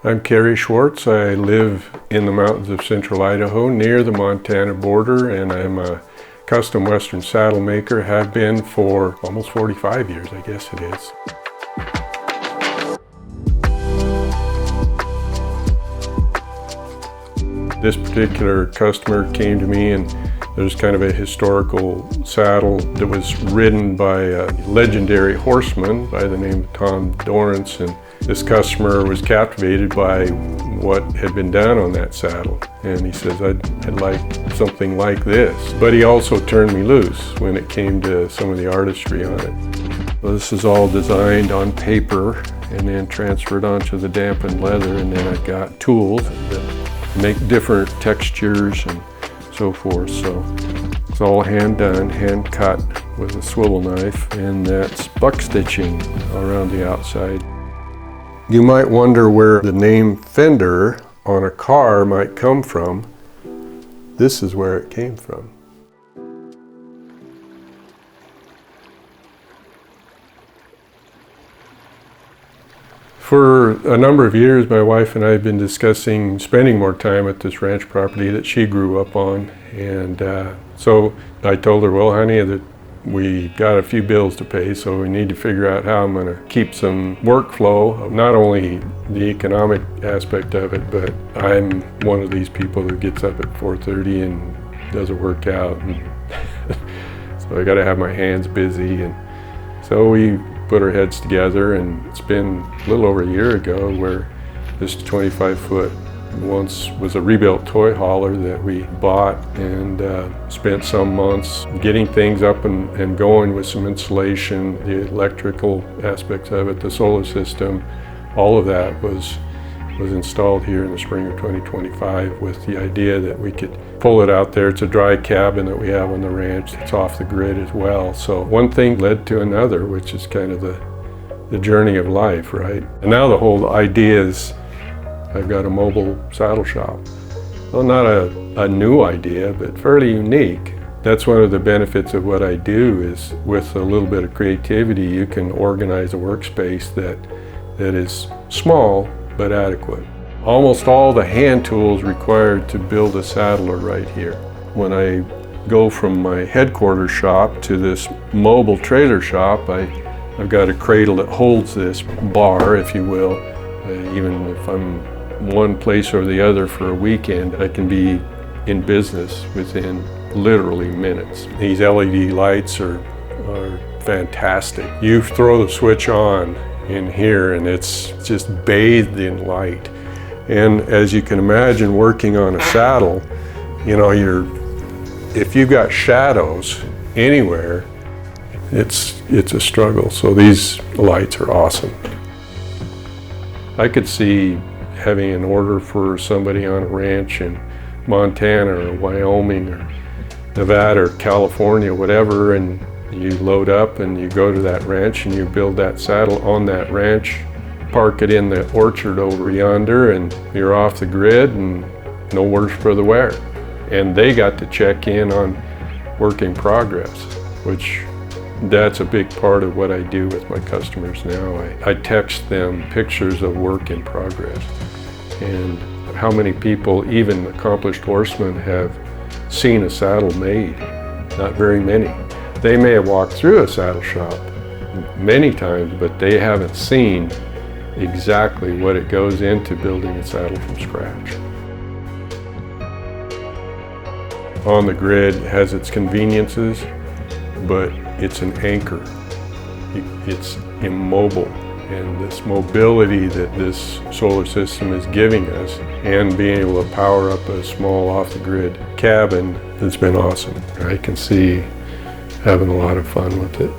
I'm Cary Schwarz. I live in the mountains of central Idaho near the Montana border, and I'm a custom Western saddle maker. Have been for almost 45 years, I guess it is. This particular customer came to me, and there's kind of a historical saddle that was ridden by a legendary horseman by the name of Tom Dorrance, and this customer was captivated by what had been done on that saddle, and he says, I'd like something like this. But he also turned me loose when it came to some of the artistry on it. So this is all designed on paper and then transferred onto the dampened leather, and then I've got tools that make different textures and so forth. So it's all hand done, hand cut with a swivel knife, and that's buck stitching around the outside. You might wonder where the name fender on a car might come from. This is where it came from. For a number of years, my wife and I have been discussing spending more time at this ranch property that she grew up on. And so I told her, well, honey, that we got a few bills to pay, so we need to figure out how I'm going to keep some workflow, not only the economic aspect of it, but I'm one of these people who gets up at 4:30 and does a workout. And so I got to have my hands busy. And so we put our heads together, and it's been a little over a year ago where this 25-foot once was a rebuilt toy hauler that we bought, and spent some months getting things up and going with some installation, the electrical aspects of it, the solar system. All of that was installed here in the spring of 2025 with the idea that we could pull it out there. It's a dry cabin that we have on the ranch. It's off the grid as well. So one thing led to another, which is kind of the journey of life, right? And now the whole idea is I've got a mobile saddle shop. Well, not a new idea, but fairly unique. That's one of the benefits of what I do, is with a little bit of creativity, you can organize a workspace that is small but adequate. Almost all the hand tools required to build a saddle are right here. When I go from my headquarters shop to this mobile trailer shop, I've got a cradle that holds this bar, if you will. Even if I'm one place or the other for a weekend, I can be in business within literally minutes. These LED lights are fantastic. You throw the switch on in here and it's just bathed in light. And as you can imagine, working on a saddle, you know, if you've got shadows anywhere, it's a struggle. So these lights are awesome. I could see having an order for somebody on a ranch in Montana or Wyoming or Nevada or California, whatever, and you load up and you go to that ranch and you build that saddle on that ranch, park it in the orchard over yonder, and you're off the grid and no worse for the wear. And they got to check in on work in progress, which that's a big part of what I do with my customers now. I text them pictures of work in progress. And how many people, even accomplished horsemen, have seen a saddle made? Not very many. They may have walked through a saddle shop many times, but they haven't seen exactly what it goes into building a saddle from scratch. On the grid has its conveniences, but it's an anchor. It's immobile. And this mobility that this solar system is giving us, and being able to power up a small off-the-grid cabin, has been awesome. I can see having a lot of fun with it.